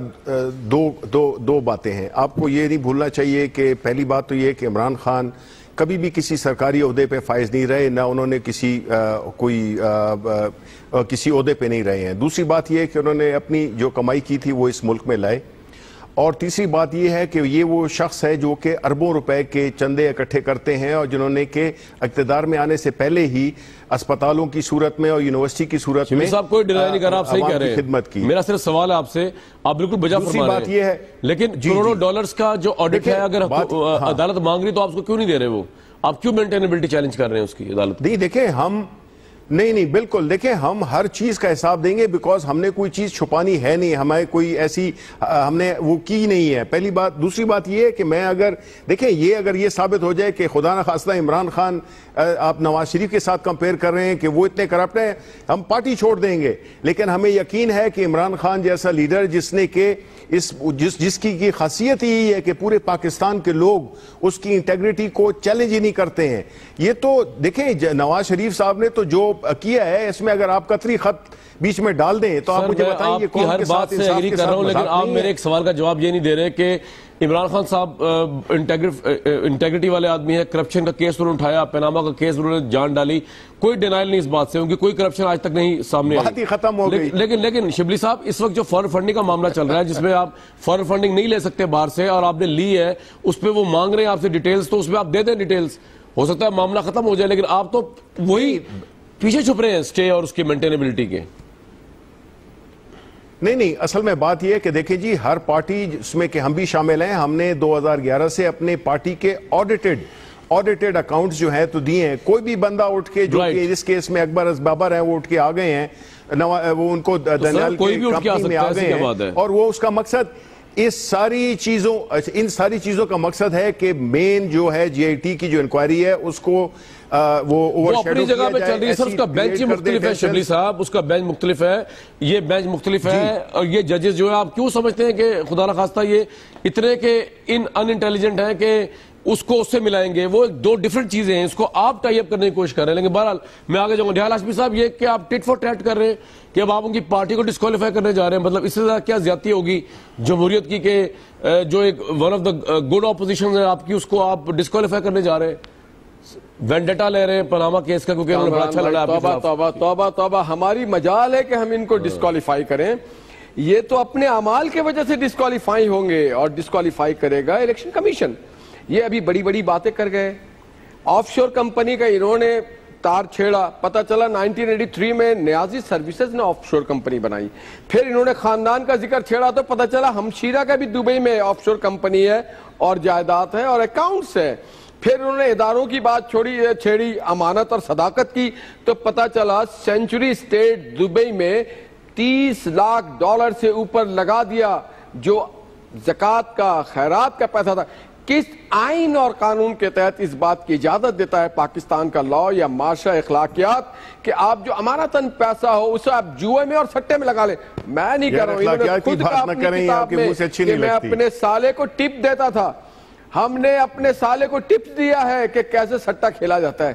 [SPEAKER 5] دو باتیں ہیں. آپ کو یہ نہیں بھولنا چاہیے کہ پہلی بات تو یہ ہے کہ عمران خان کبھی بھی کسی سرکاری عہدے پہ فائز نہیں رہے, نہ انہوں نے کسی عہدے پہ نہیں رہے ہیں. دوسری بات یہ ہے کہ انہوں نے اپنی جو کمائی کی تھی وہ اس ملک میں لائے. اور تیسری بات یہ ہے کہ یہ وہ شخص ہے جو کہ اربوں روپے کے چندے اکٹھے کرتے ہیں, اور جنہوں نے کہ اقتدار میں آنے سے پہلے ہی اسپتالوں کی صورت میں اور یونیورسٹی کی صورت میں
[SPEAKER 1] صاحب کوئی ڈرائی نہیں کر رہا, آپ صحیح کہہ رہے ہیں,
[SPEAKER 5] خدمت کی.
[SPEAKER 1] میرا صرف سوال ہے آپ سے, آپ بالکل بجا فرما رہے ہیں.
[SPEAKER 5] بات یہ ہے
[SPEAKER 1] لیکن کروڑوں ڈالرز کا جو آڈٹ ہے اگر عدالت مانگ رہی تو آپ اس کو کیوں نہیں دے رہے؟ وہ آپ کیوں مینٹینیبلٹی چیلنج کر رہے ہیں اس کی عدالت؟
[SPEAKER 5] نہیں دیکھیں ہم نہیں بالکل دیکھیں ہم ہر چیز کا حساب دیں گے, بیکاز ہم نے کوئی چیز چھپانی ہے نہیں, ہمیں کوئی ایسی ہم نے وہ کی نہیں ہے, پہلی بات. دوسری بات یہ ہے کہ میں اگر یہ ثابت ہو جائے کہ خدا نخواستہ عمران خان آپ نواز شریف کے ساتھ کمپیئر کر رہے ہیں کہ وہ اتنے کرپٹ ہیں, ہم پارٹی چھوڑ دیں گے. لیکن ہمیں یقین ہے کہ عمران خان جیسا لیڈر جس نے کہ جس کی خاصیت یہی ہے کہ پورے پاکستان کے لوگ اس کی انٹیگریٹی کو چیلنج ہی نہیں کرتے ہیں. یہ تو دیکھیں نواز شریف صاحب نے تو جو کیا ہے اس میں اگر آپ قطری خط بیچ میں ڈال دیں تو آپ مجھے بتائیں یہ قوم کے ساتھ انصاف کے ساتھ مذاق نہیں ہے.
[SPEAKER 1] لیکن آپ میرے ایک سوال کا جواب یہ نہیں دے رہے کہ عمران خان صاحب انٹیگریٹی والے آدمی ہیں, کرپشن کا کیس انہوں نے اٹھایا, پیناما کا کیس انہوں نے جان ڈالی, کوئی ڈینائل نہیں اس بات سے, کیونکہ کوئی کرپشن آج تک نہیں سامنے آئی,
[SPEAKER 5] بات ہی ختم ہو گئی.
[SPEAKER 1] لیکن شبلی صاحب اس وقت جو فارن فنڈنگ کا معاملہ چل رہا ہے جس میں آپ فارن فنڈنگ نہیں لے سکتے باہر سے اور آپ نے لی ہے, اس پہ وہ مانگ رہے ہیں آپ سے ڈیٹیلز, تو اس پہ آپ دے دیں ڈیٹیلز, ہو سکتا ہے معاملہ ختم ہو جائے. لیکن آپ تو وہی پیچھے چھپ رہے ہیں سٹے اور اس کی مینٹینیبلٹی کے.
[SPEAKER 5] نہیں اصل میں بات یہ ہے کہ دیکھیں جی ہر پارٹی جس میں کہ ہم بھی شامل ہیں, ہم نے 2011 سے اپنے پارٹی کے آڈیٹڈ اکاؤنٹس جو ہیں تو دیے ہیں. کوئی بھی بندہ اٹھ کے جو کہ اس کیس میں اکبر اسبابر ہیں وہ اٹھ کے آ گئے ہیں, وہ ان کو دنیال کی کمپنی میں آ گئے ہیں, اور وہ اس کا مقصد ان ساری چیزوں کا مقصد ہے کہ مین جو ہے جی آئی ٹی کی جو انکوائری ہے اس کو وہ
[SPEAKER 1] اپنی جگہ پہ چل رہی ہے. سر اس کا بینچ ہی مختلف ہے شبلی صاحب, اس کا بینچ مختلف ہے, یہ بینچ مختلف ہے, اور یہ ججز جو ہے آپ کیوں سمجھتے ہیں کہ خدا نخواستہ یہ اتنے کے ان انٹیلیجنٹ ہیں کہ اس کو اس سے ملائیں گے؟ وہ دو ڈیفرنٹ چیزیں ہیں, اس کو آپ ٹائی اپ کرنے کی کوشش کر رہے ہیں. لیکن بہرحال میں آگے جاؤں گا. ڈیال ہاشمی صاحب, یہ کہ آپ ٹٹ فور ٹیٹ کر رہے ہیں کہ اب آپ ان کی پارٹی کو ڈسکوالیفائی کرنے جا رہے ہیں, مطلب اس سے زیادہ کیا زیادتی ہوگی جمہوریت کی کہ جو ایک one of the good opposition ہے آپ کی, اس کو آپ ڈسکوالیفائی کرنے جا رہے ہیں, وینڈیٹا لے رہے ہیں پاناما کیس کا کیونکہ انہوں نے بڑا اچھا لڑا.
[SPEAKER 4] توبہ ہماری مجال ہے کہ ہم ان کو ڈسکوالیفائی کریں. یہ تو اپنے اعمال کے وجہ سے ڈسکوالیفائی ہوں گے, اور ڈسکوالیفائی کرے گا الیکشن کمیشن. یہ ابھی بڑی باتیں کر گئے. آف شور کمپنی کا انہوں نے تار چھیڑا, پتہ چلا 1983 میں نیازی سروسز نے آف شور کمپنی بنائی. پھر انہوں نے خاندان کا ذکر چھیڑا تو پتہ چلا ہمشیرہ کا بھی دبئی میں آف شور کمپنی ہے اور جائیداد ہے اور اکاؤنٹس ہے. پھر انہوں نے اداروں کی بات چھیڑی, امانت اور صداقت کی, تو پتہ چلا سینچری اسٹیٹ دبئی میں $30 لاکھ سے اوپر لگا دیا جو زکوٰۃ کا خیرات کا پیسہ تھا. کس آئین اور قانون کے تحت اس بات کی اجازت دیتا ہے پاکستان کا لا یا معاشرہ اخلاقیات کہ آپ جو امانتاً پیسہ ہو اسے آپ جوئے میں اور سٹے میں لگا لیں؟ میں نہیں کر رہا ہوں, انہوں نے خود کہا اپنی کتاب میں کہ میں اپنے سالے کو ٹپ دیتا تھا. ہم نے اپنے سالے کو ٹپس دیا ہے کہ کیسے سٹا کھیلا جاتا ہے.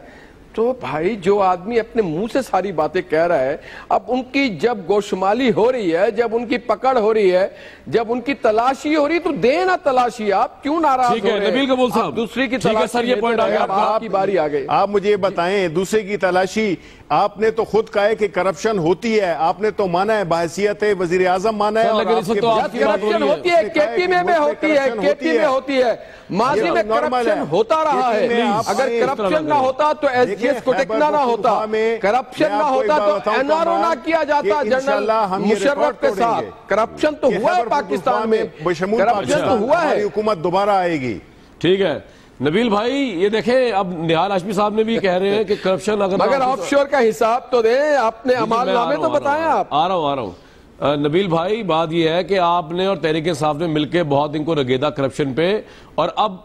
[SPEAKER 4] تو بھائی جو آدمی اپنے منہ سے ساری باتیں کہہ رہا ہے، اب ان کی جب گوشمالی ہو رہی ہے، جب ان کی پکڑ ہو رہی ہے، جب ان کی تلاشی ہو رہی ہے، تو دینا تلاشی. آپ کیوں ناراض ہو رہے ہیں؟
[SPEAKER 1] نبیل قبول صاحب
[SPEAKER 4] دوسری کی تلاشی لیتے رہے، اب آپ کی باری آ گئی.
[SPEAKER 5] آپ مجھے بتائیں، دوسرے کی تلاشی آپ نے تو خود کہا ہے کہ کرپشن ہوتی ہے، آپ نے تو مانا ہے، بحیثیت وزیر اعظم مانا ہے.
[SPEAKER 4] کرپشن ہوتی ہے، کے پی میں ہوتی ہے، کے پی میں ہوتی ہے. ماضی میں کرپشن ہوتا رہا ہے. اگر کرپشن نہ ہوتا تو ایس جی ایس کو ٹکنا نہ ہوتا، کرپشن نہ ہوتا تو این آر او نہ کیا جاتا جنرل مشرف کے ساتھ. کرپشن تو ہوا ہے پاکستان میں، کرپشن تو ہوا ہے.
[SPEAKER 5] حکومت دوبارہ آئے گی.
[SPEAKER 1] ٹھیک ہے نبیل بھائی، یہ دیکھیں اب نہال ہاشمی صاحب نے بھی کہہ رہے ہیں کہ کرپشن
[SPEAKER 4] مگر آف شور کا حساب تو دیں، اپنے عمال نامے تو بتائیں. آپ
[SPEAKER 1] آ رہا ہوں نبیل بھائی، بات یہ ہے کہ آپ نے اور تحریک انصاف نے مل کے بہت ان کو رگیدا کرپشن پہ، اور اب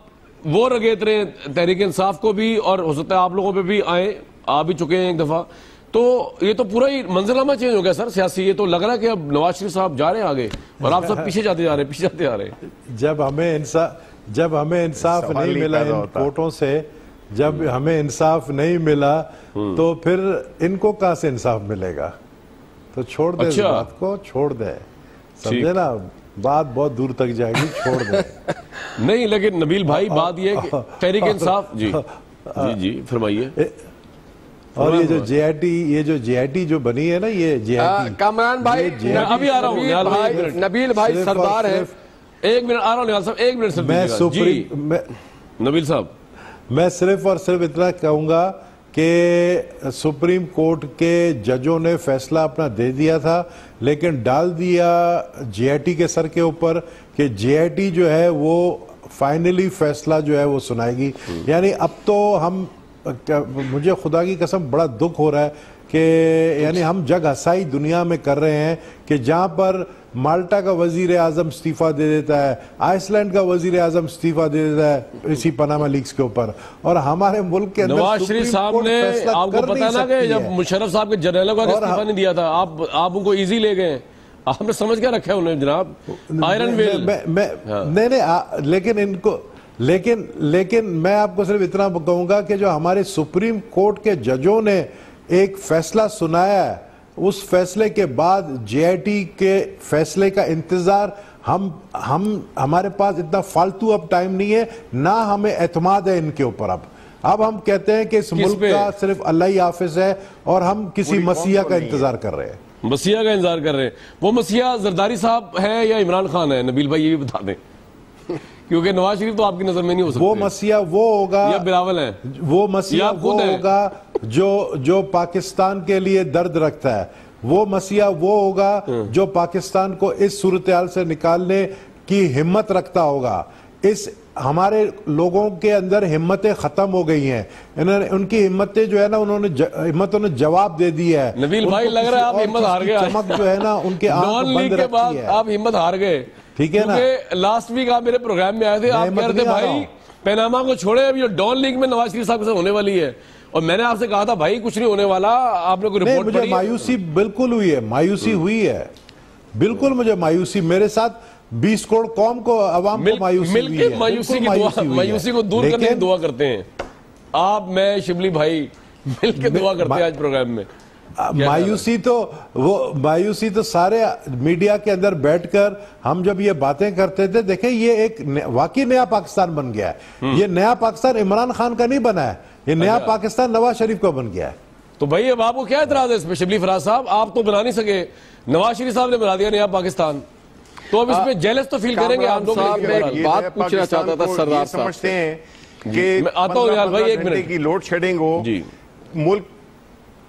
[SPEAKER 1] وہ رگیت رہے ہیں تحریک انصاف کو بھی، اور ہو سکتا ہے آپ لوگوں پہ بھی آ بھی چکے ہیں ایک دفعہ. تو یہ تو پورا ہی منظرنامہ چینج ہو گیا سر سیاسی. یہ تو لگ رہا ہے کہ اب نواز شریف صاحب جا رہے ہیں آگے اور آپ سب پیچھے جاتے جا رہے ہیں.
[SPEAKER 3] جب ہمیں انصاف نہیں ملا ان کوٹوں سے، جب ہمیں انصاف نہیں ملا تو پھر ان کو کہاں سے انصاف ملے گا؟ تو چھوڑ دے اس بات کو، چھوڑ دے، سمجھے نا، بات بہت دور تک جائے گی، چھوڑ دے.
[SPEAKER 1] نہیں لیکن نبیل بھائی بات یہ کہ تحریک انصاف جی فرمائیے.
[SPEAKER 3] اور یہ جو جے آئی ٹی جو بنی ہے نا، یہ جے آئی ٹی،
[SPEAKER 4] کامران بھائی
[SPEAKER 1] ابھی آ رہا ہوں،
[SPEAKER 4] نبیل بھائی سردار ہیں.
[SPEAKER 1] ایک منٹ آ رہا ہوں نہال صاحب، ایک منٹ صرف. نبیل صاحب
[SPEAKER 3] میں صرف اور صرف اتنا کہوں گا کہ سپریم کورٹ کے ججوں نے فیصلہ اپنا دے دیا تھا، لیکن ڈال دیا جے آئی ٹی کے سر کے اوپر کہ جے آئی ٹی جو ہے وہ فائنلی فیصلہ جو ہے وہ سنائے گی. یعنی اب تو ہم، مجھے خدا کی قسم بڑا دکھ ہو رہا ہے کہ یعنی ہم جگ ہسائی دنیا میں کر رہے ہیں کہ جہاں پر مالٹا کا وزیر اعظم استعفیٰ دے دیتا ہے، آئس لینڈ کا وزیر اعظم استعفیٰ دے دیتا ہے اسی پناما لیکس کے اوپر، اور ہمارے ملک کے اندر
[SPEAKER 1] نواز شریف صاحب نے آپ کو پتا نا کہ جب مشرف صاحب کے جنرلوں کا استعفیٰ نہیں دیا تھا، آپ ان کو ایزی لے گئے. آپ نے سمجھ کیا رکھا ہے انہیں جناب، آئرن ویل.
[SPEAKER 3] نہیں لیکن ان کو، لیکن میں آپ کو صرف اتنا کہوں گا کہ جو ہمارے سپریم کورٹ کے ججوں نے ایک فیصلہ سنایا ہے، اس فیصلے کے بعد جے آئی ٹی کے فیصلے کا انتظار، ہمارے پاس اتنا فالتو اب ٹائم نہیں ہے، نہ ہمیں اعتماد ہے ان کے اوپر. اب ہم کہتے ہیں کہ اس ملک کا صرف اللہ ہی حافظ ہے، اور ہم کسی مسیح کا انتظار کر رہے ہیں.
[SPEAKER 1] مسیح کا انتظار کر رہے ہیں. وہ مسیح زرداری صاحب ہے یا عمران خان ہے؟ نبیل بھائی یہ بھی بتا دیں، کیونکہ نواز شریف تو آپ کی نظر میں نہیں ہو سکتے.
[SPEAKER 3] وہ مسیح وہ ہوگا
[SPEAKER 1] یا بلاول ہے،
[SPEAKER 3] وہ مسیح وہ ہوگا جو پاکستان کے لیے درد رکھتا ہے. وہ مسیح وہ ہوگا جو پاکستان کو اس صورتحال سے نکالنے کی ہمت رکھتا ہوگا. ہمارے لوگوں کے اندر ہمتیں ختم ہو گئی ہیں، ان کی ہمتیں جو ہے نا، ہمتوں نے جواب دے دی ہے.
[SPEAKER 1] نبیل بھائی لگ رہا ہے آپ ہمت ہار گئے،
[SPEAKER 3] چمک جو ہے نا ان کے آنکھ بند رکھی ہے.
[SPEAKER 1] آپ ہمت ہار گئے،
[SPEAKER 3] ٹھیک ہے نا.
[SPEAKER 1] لاسٹ ویک آپ میرے پروگرام میں آئے تھے، آپ کہہ رہے تھے بھائی پیناما کو چھوڑے، ابھی جو ڈان لیگ میں نواز شریف صاحب کے ساتھ ہونے والی ہے، اور میں نے آپ سے کہا تھا بھائی کچھ نہیں ہونے والا. آپ نے کوئی رپورٹ پڑھی؟
[SPEAKER 3] مجھے مایوسی بالکل ہوئی ہے، مایوسی ہوئی ہے بالکل. مجھے مایوسی، میرے ساتھ 20 کروڑ قوم کو، عوام کو مایوسی ہوئی ہے.
[SPEAKER 1] مایوسی کو دور کرنے کی دعا کرتے ہیں آپ، میں شبلی بھائی مل کے دعا کرتے ہیں آج پروگرام میں.
[SPEAKER 3] مایوسی تو سارے میڈیا کے اندر بیٹھ کر ہم جب یہ باتیں کرتے تھے، دیکھیں یہ ایک واقعی نیا پاکستان بن گیا ہے. یہ نیا پاکستان عمران خان کا نہیں بنا ہے، یہ نیا پاکستان نواز شریف کا بن گیا ہے.
[SPEAKER 1] تو بھائی اب آپ کو کیا اعتراض ہے اس پہ شبلی فراز صاحب؟ آپ تو بنا نہیں سکے، نواز شریف صاحب نے بنا دیا نیا پاکستان، تو اب اس میں جیلس تو فیل کریں گے آپ لوگ.
[SPEAKER 4] میں ایک بات پوچھنا چاہتا تھا سردار صاحب،
[SPEAKER 5] سمجھتے ہیں کہ
[SPEAKER 1] آتا ہوں نہال بھائی، ایک منٹ
[SPEAKER 5] کی لوڈ شیڈنگ ہو ملک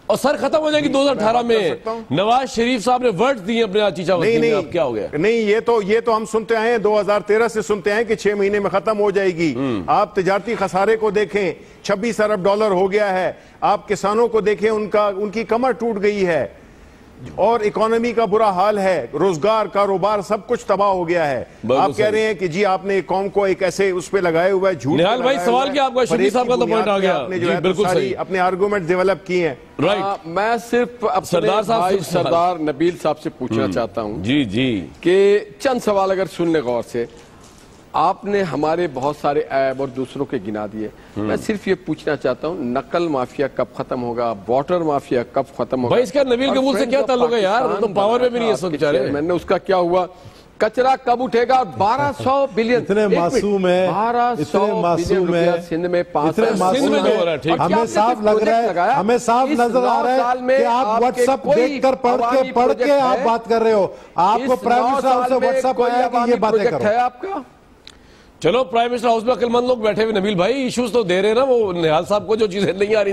[SPEAKER 1] اور سر ختم ہو جائے گی 2018 میں. نواز شریف صاحب نے ورڈ دیے اپنے چیچا وزیر میں، اب کیا ہو گیا؟
[SPEAKER 5] نہیں، یہ تو ہم سنتے آئے ہیں 2013 سے سنتے ہیں کہ 6 مہینے میں ختم ہو جائے گی. آپ تجارتی خسارے کو دیکھیں، $26 ارب ہو گیا ہے. آپ کسانوں کو دیکھیں، ان کی کمر ٹوٹ گئی ہے، اور اکانومی کا برا حال ہے، روزگار، کاروبار سب کچھ تباہ ہو گیا ہے. آپ کہہ رہے ہیں کہ جی آپ نے قوم کو ایک ایسے اس پہ لگائے ہوا ہے، جھوٹ.
[SPEAKER 1] نہال بھائی سوال کیا آپ کا؟ شبلی صاحب کا تو پوائنٹ آ گیا،
[SPEAKER 5] جی بالکل صحیح، اپنے آرگومنٹ ڈیولپ کیے ہیں.
[SPEAKER 4] میں صرف سردار نبیل صاحب سے پوچھنا چاہتا ہوں
[SPEAKER 1] جی
[SPEAKER 4] کہ چند سوال اگر سن لیں غور سے. آپ نے ہمارے بہت سارے عیب اور دوسروں کے گنا دیے. میں صرف یہ پوچھنا چاہتا ہوں نقل مافیا کب ختم ہوگا, واٹر مافیا کب ختم ہوگا؟
[SPEAKER 1] بھائی اس کا نبیل قبول سے کیا تعلق ہے یار, وہ تو پاور میں بھی نہیں ہے اس وقت بیچارے.
[SPEAKER 4] میں نے اس کا کیا ہوا, کچرا کب اٹھے گا؟ 1200 بلین.
[SPEAKER 3] اتنے معصوم ہے,
[SPEAKER 4] 1200 بلین روپیہ سندھ میں پاس ہے.
[SPEAKER 3] ہمیں صاف لگ رہا ہے, ہمیں صاف نظر آ رہا ہے کہ آپ واٹس اپ دیکھ کر پڑھ کے آپ بات کر رہے ہو. آپ کو پرائم منسٹر ہاؤس سے واٹس اپ آیا کہ یہ باتیں کرو.
[SPEAKER 4] ہے آپ کا.
[SPEAKER 1] چلو پرائم منسٹر ہاؤس میں عقل مند لوگ بیٹھے ہوئے نبیل بھائی ایشوز تو دے رہے ہیں نا, وہ نہال صاحب کو جو چیزیں نہیں آ رہی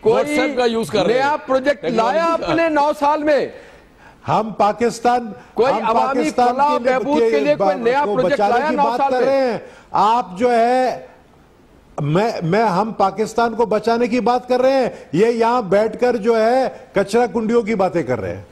[SPEAKER 4] کوئی
[SPEAKER 1] کا یوز کر رہے ہیں.
[SPEAKER 4] نیا پروجیکٹ لایا اپنے 9 سال میں.
[SPEAKER 3] ہم پاکستان
[SPEAKER 4] عوامی فلاح و بہبود کے لیے کوئی نیا پروجیکٹ لایا 9 سال میں.
[SPEAKER 3] آپ جو ہے ہم پاکستان کو بچانے کی بات کر رہے ہیں, یہ یہاں بیٹھ کر جو ہے کچرا کنڈیوں کی باتیں کر رہے ہیں.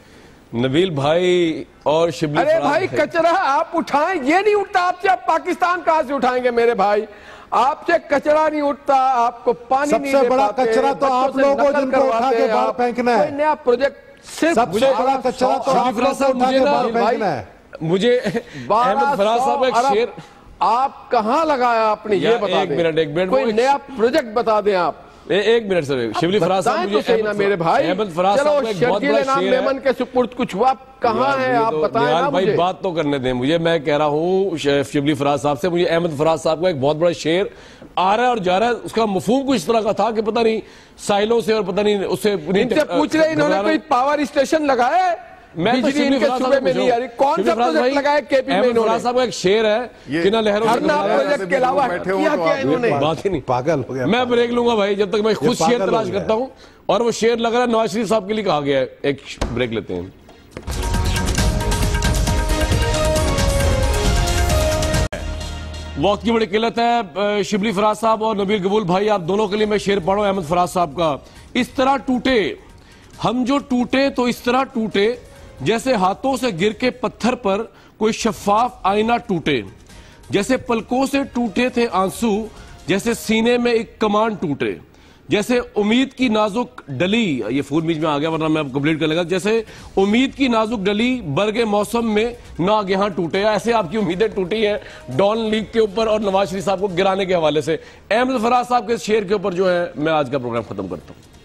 [SPEAKER 1] نبیل بھائی اور شبلی
[SPEAKER 4] ارے بھائی کچرا آپ اٹھائیں, یہ نہیں اٹھتا آپ سے. آپ پاکستان کہاں سے اٹھائیں گے میرے بھائی؟ آپ سے کچرا نہیں اٹھتا, آپ کو پانی نہیں دے پاتے.
[SPEAKER 3] سب سے بڑا کچرا تو آپ لوگوں کو جن کو اٹھا کے باہر پھینکنا ہے.
[SPEAKER 4] کوئی نیا پروجیکٹ
[SPEAKER 3] سب سے بڑا کچرا تو آپ لوگوں کو اٹھا کے باہر پھینکنا ہے.
[SPEAKER 1] مجھے احمد فراز صاحب ایک شعر
[SPEAKER 4] آپ کہاں لگایا آپ نے, یہ بتا دیں. کوئی نیا پروجیکٹ بتا دیں آپ.
[SPEAKER 1] ایک منٹ سر, شبلی فراز صاحب مجھے
[SPEAKER 4] میرے بھائی
[SPEAKER 1] احمد فراز صاحب کا ایک بہت بڑا شعر ہے.
[SPEAKER 4] میمن کے سپرد کچھ ہوا کہاں ہے آپ بتائیں نا
[SPEAKER 1] بھائی, بات تو کرنے دیں مجھے. میں کہہ رہا ہوں شبلی فراز صاحب سے, مجھے احمد فراز صاحب کا ایک بہت بڑا شعر آ رہا ہے اور جا رہا ہے. اس کا مفہوم کچھ اس طرح کا تھا کہ پتہ نہیں سائلوں سے اور پتہ نہیں اس سے
[SPEAKER 4] ان سے پوچھ رہے انہوں نے کوئی پاور اسٹیشن لگایا ہے؟ بجلی ان کے صوبے میں نہیں آ رہی. کون سا پروجیکٹ لگایا کے پی میں انہوں نے؟
[SPEAKER 1] فراز صاحب کا ایک شعر ہے کہ نہ لہروں
[SPEAKER 4] ہر نام پروجیکٹ کے علاوہ کیا کیا انہوں نے؟
[SPEAKER 1] بات ہی نہیں.
[SPEAKER 3] پاگل ہو گیا.
[SPEAKER 1] میں بریک لوں گا بھائی جب تک میں خود شعر تلاش کرتا ہوں, اور وہ شعر لگ رہا ہے نواز شریف صاحب کے لیے کہا گیا ہے. ایک بریک لیتے ہیں. وقت کی بڑی قلت ہے. شبلی فراز صاحب اور نبیل قبول بھائی, آپ دونوں کے لیے میں شعر پڑھوں احمد فراز صاحب کا. اس طرح ٹوٹے ہم جو ٹوٹے تو اس طرح ٹوٹے جیسے ہاتھوں سے گر کے پتھر پر کوئی شفاف آئینہ ٹوٹے, جیسے پلکوں سے ٹوٹے تھے آنسو, جیسے سینے میں ایک کمان ٹوٹے, جیسے امید کی نازک ڈلی, یہ فول بیچ میں آ گیا ورنہ میں اب کمپلیٹ کر لے گا, جیسے امید کی نازک ڈلی برگ موسم میں ناگہاں ٹوٹے. ایسے آپ کی امیدیں ٹوٹی ہیں ڈان لیگ کے اوپر اور نواز شریف صاحب کو گرانے کے حوالے سے. احمد فراز صاحب کے شعر کے اوپر جو ہے میں آج کا پروگرام ختم کرتا ہوں.